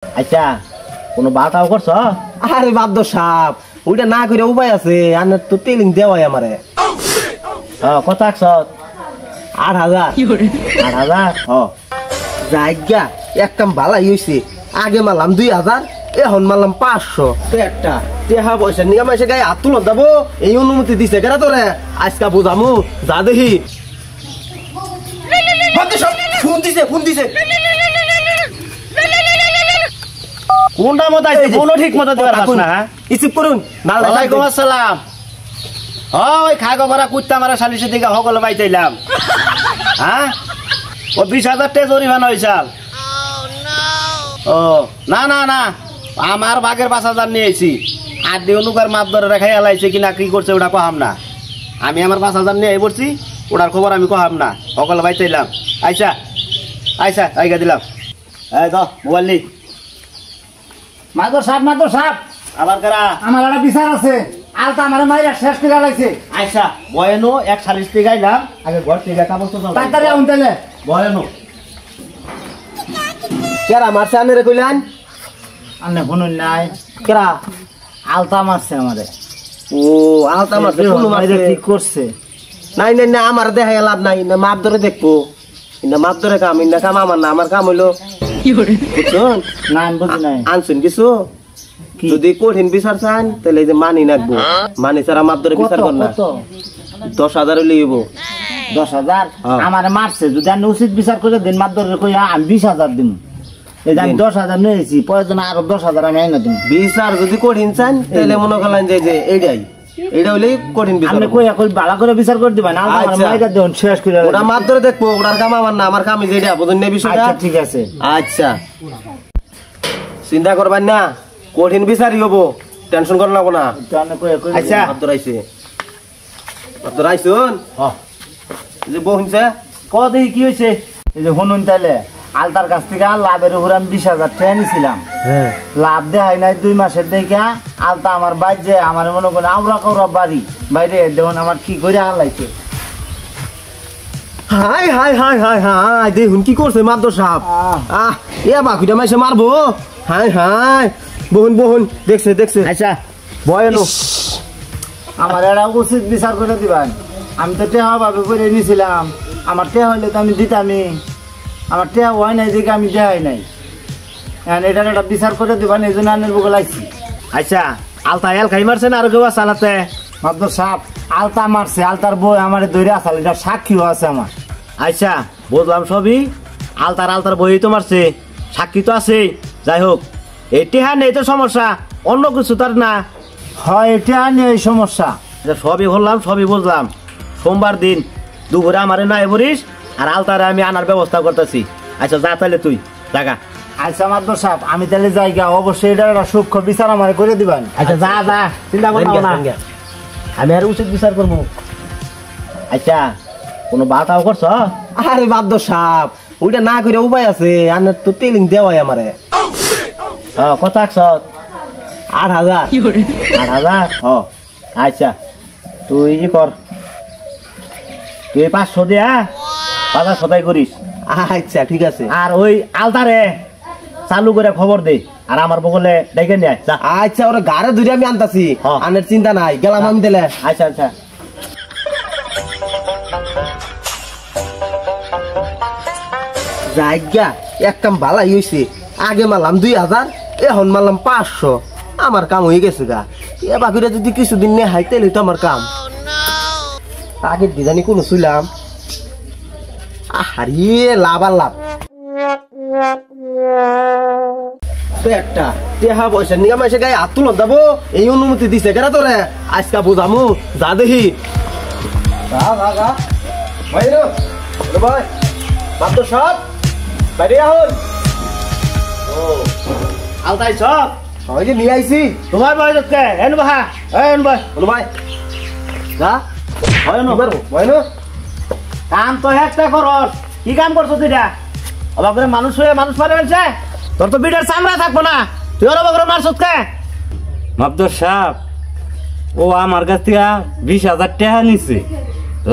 আচ্ছা কোনো বাতাও করছ? আরে বাদ দো সাপ, ওইটা না করে উপায় আছে। আর তো টেলিং দেওয়াই আমারে। কত আঁকছ? 8,000। 8,000? জায়গা এক কাম ভালাই হয়েছে। আগে মারলাম 2,000, এখন মারলাম 500। একটা টেহা পয়সা নিয়ে মাসে গায়ে হাত তুলত যাবো এই অনুমতি দিছে কেনা তোরে? আজকা বুঝামু যা দেখি। ফোন দিছে কোনটা মত আইছে? ফোনও ঠিক মতো দিবার পাস না। রিসিভ করুন। ওয়ালাইকুম আসসালাম। ওই খাগো মারা কুত্তা মারা সালিশের দিকে সকল বাইতাইলাম। হ্যাঁ ও 20,000 টাকা জরিমানা হইছাল। ও না না না, আমার বাঘের 5,000 নিয়েছি। আর দিয়ে অনুকার মাপ ধরে রেখাই আলাইছে কিনা কি করছে ওটা কহাম না। আমি আমার 5,000 নিয়ে পড়ছি, ওটার খবর আমি কহাম না। সকল বাইতাইলাম। আইসা আইগা দিলাম। এই তো মোবাইল নি। মাদর সাহেব আবার কারা? আমার একটা বিচার আছে। আলতা আমার মাইরা শেষ করে লাইছে। আইসা বয়ানো 140 টাকা গাইলাম। আগে ঘর থেকে কাপড় তো তাড়াতাড়ি আউন তাইলে বয়ানো কেরা মারছে আনেরে কইলেন? আনে শুনুন নাই, কেরা? আলতা মারছে আমারে। ও আলতা মারছে, কোন মারছে? ঠিক করছে। নাই আমার দেখা লাভ নাই। না মাপ ধরে দেখবো। না মাপ ধরে কাম, না কাম আমার না। আমার কাম হইলো বুঝছেন? না আমি বুঝি নাই। আনছেন কিছু? যদি কঠিন বিচার চান তাহলে এই যে মানি নাকবো। মানি ছাড়া মাপ ধরে বিচার কর না। 10,000 লইব। 10,000? হ্যাঁ। আমার মারছে, যদি আমি উচিত বিচার করে দিন মাদর কইয়া আমি 20,000 দিন। এই যে আমি 10,000 নিয়েছি, প্রয়োজন আরো 10,000 আমি আইনা দিন। বিচার যদি কঠিন চান তাহলে মনে করলেন যে এইটা হইলেই কঠিন বিচার। আপনি কইয়া কই ভালো করে বিচার করে দিবেন। আমার আচ্ছা। মাইরা দেন শেষ করে। ওটা মাপ ধরে দেখবো। ওটার কাম আমার না। আমার কাম যেটা বুঝুন না বিষয়টা। আচ্ছা ঠিক আছে। আচ্ছা চিন্তা করবেন না, কঠিন বিচারই হবো। টেনশন করেন লাগবো না। আচ্ছা মাপ ধরাইছে, মাপ ধরাইছুন। যে বউ শুনছে কদি কি হয়েছে? এই যে শুনুন তাইলে, আলতার কাছ থেকে লাভের উপর আমি 20,000 টাকা নিয়েছিলাম। লাভ দেয় নাই 2 মাসের দেখা। আলতা আমার বাইরে আমার মনে করেন আউরা কাউরা বাড়ি বাইরে দেখুন আমার কি করে আলাইছে। Hi hi hi hi hi দেখুন কি করছে মাদ্র সাহেব। এ বাকুটা মাইসে মারবো। হাই হাই বহুন দেখছে। আচ্ছা বয়নো আমার এটা উচিত বিচার করে দিবেন। আমি তো টেহা ভাবে করে নিয়েছিলাম। আমার টেহা হইলে তো আমি দিতামই। আমার টেহা হয় নাই দেখে আমি দেখাই নাই। এটার একটা বিচার করে দিবেন, এই জন্য আনের বুকে লাগছি। আচ্ছা আলতা এল খাই মারছে না আর কেউ চালাতে? মাদ্র সাহেব আলতা মারছে, আলতার বই আমার ধরে আসাল, এটা সাক্ষীও আছে আমার। আচ্ছা বুঝলাম সবই। আলতার বই তো মারছে, সাক্ষী তো আছে। যাই হোক এটি হ্যাঁ নেই তো সমস্যা, অন্য কিছু তার না। হয় এটা নিয়ে এই সমস্যা। সবই বললাম, সবই বুঝলাম। সোমবার দিন দুপুরে আমারে নাই বলিস, আর আলতারে আমি আনার ব্যবস্থা করতেছি। আচ্ছা যা তাহলে তুই জাগা। আচ্ছা মাদ্র সাহেব আমি তাহলে জায়গা অবশ্যই এটার একটা সূক্ষ্ম বিচার আমার করে দিবেন। আচ্ছা যা চিন্তা করবো না, আমি আর উচিত বিচার করবো। আচ্ছা কোনো বাতাও করছ? আরে বাদ্য সাপ, ওইটা না করে উপায় আছে। আর তো টেলিং দেওয়াই আমারে। কত আঁকছ? 8,000। 8,000? আচ্ছা তুই ই কর, তুই 500 দিয়া 5,000 করিস। আচ্ছা ঠিক আছে। আর ওই আলতারে চালু করে খবর দে, আর আমার বগলে ডেকে নিয়ে যা। আচ্ছা ওরা গাড়ে ধরে আমি আনতাছি। আনের চিন্তা নাই, গেলাম আমি দিলে। আচ্ছা জায়গা এক কাম ভালাই হয়েছে। আগে মারলাম 2,000, এখন মারলাম 500। আমার কাম হয়ে গেছে গা। এ বাকিরা যদি কিছুদিন নিয়ে হাই তাইলে তো আমার কাম। আগের ডিজাইনি কোনো শুইলাম। আরে লাভ আর লাভ। একটা টেহা পয়সা নিয়ে মাসে গায়ে হাত তুলত যাবো এই অনুমতি দিছে কেনা তোরে? আজকা বুঝামু যা দেখি। ভাই মাত্র সব বাইরে এখন। আলতাই সব ওই যে নিয়ে আইছি। তোমার বয়স কে? এন বাহা এন ভাই বলো ভাই যা হয় না বয়নো কাম তো একটা করস। কি কাম করছো তুই? অবাক করে মানুষ হয়ে মানুষ মারে ফেলছে। তোর তো বিটের চামড়া থাকবো না, তুই ওর অবাক করে মারছত কে? মাবদর সাহেব ও আমার কাছ থেকে 20,000 টাকা নিছে।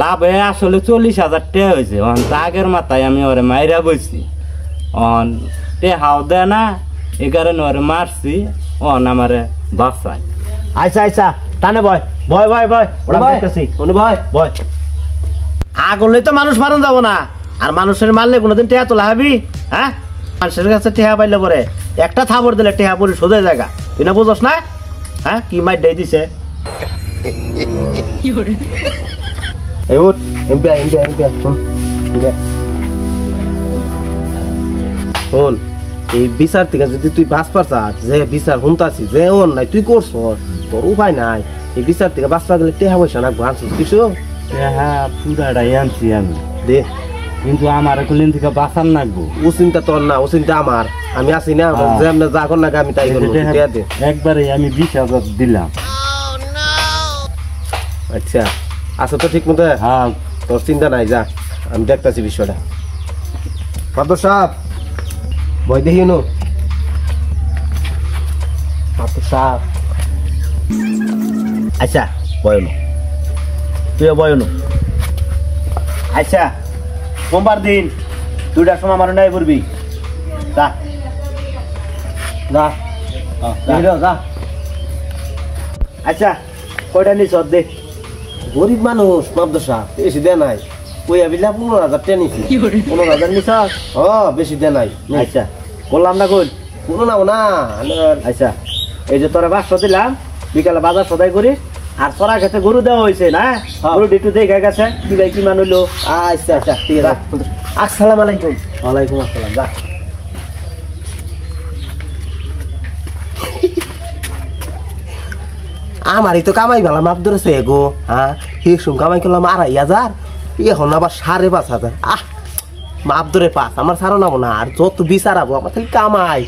লাভ আসলে 40,000 টাকা হয়েছে। আগের মাথায় আমি ওরে মাইরা বইছি। টেহাও দেয় না, এই কারণে ওরে মারছি অন আমারে বাঁচায়। আচ্ছা আচ্ছা টানে বয় বয় বয় বয় ওরা ভাই দেখতেছি মনে ভাই বয় আগলে তো মানুষ মারন যাব না আর মানুষের মারলে কোনোদিন টেহা তোলা হবি হ্যাঁ মানুষের কাছে টেহা পাইলে পরে একটা থাবর দিলে টেহা পরে সোজা জায়গা তুই না বুঝস না হ্যাঁ কি মাইর দেই দিছে এই উঠ এমপি শোন শোন এই বিচার থেকে যদি তুই বাঁচ পারছাস যে বিচার শুনতাছি যে ওর নাই তুই করছ তোর উপায় নাই এই বিচার থেকে বাঁচপা গেলে টেহা পয়সা না আনছিস কিছু টেহা পুরাটাই আনছি আমি, দে কিন্তু আমার কোলিন থেকে বাঁচান লাগবো। ও চিন্তা তোর না ও চিন্তা আমার আমি আছি না হ্যাঁ। যে আমরা যা কর না আমি তাই করবো টেহা টেহা দে একবারে আমি 20,000 দিলাম। আচ্ছা আচ্ছা তো ঠিক মতো হ্যাঁ তোর চিন্তা নাই যা আমি দেখতেছি বিষয়টা মাদর সাহেব বই দেখি নো মাদর সাহেব আচ্ছা বয়নো তুই বয়নো আচ্ছা সোমবার দিন 2টার সময় আমার নাই করবি যা যা যা, যা। আচ্ছা কয়টা নিছ দে গরিব মানুষ মাদর সাহেব বেশি দেয় নাই ওই আবিলা 15,000 টাকা নিছি 15,000 নিছ ও বেশি দেয় নাই আচ্ছা বললাম না কই কোনো নাও না আচ্ছা এই যে তোরা 500 দিলাম বিকালে বাজার সদাই করি আর তোরা খেতে গরু দেওয়া হয়েছে না গরু একটু দেখে গেছে কি ভাই কি মান হইলো আচ্ছা আচ্ছা ঠিক আছে আসসালামু আলাইকুম ওয়ালাইকুম আসসালাম যা আমারই তো কামাই ভালো মাপ ধরেছে গো হ্যাঁ হিসুম কামাই করলাম 2,500 এখন আবার 5,500 মাপ ধরে পাস আমার সারা নাবো না আর যত বিচারাবো আমার খালি কামাই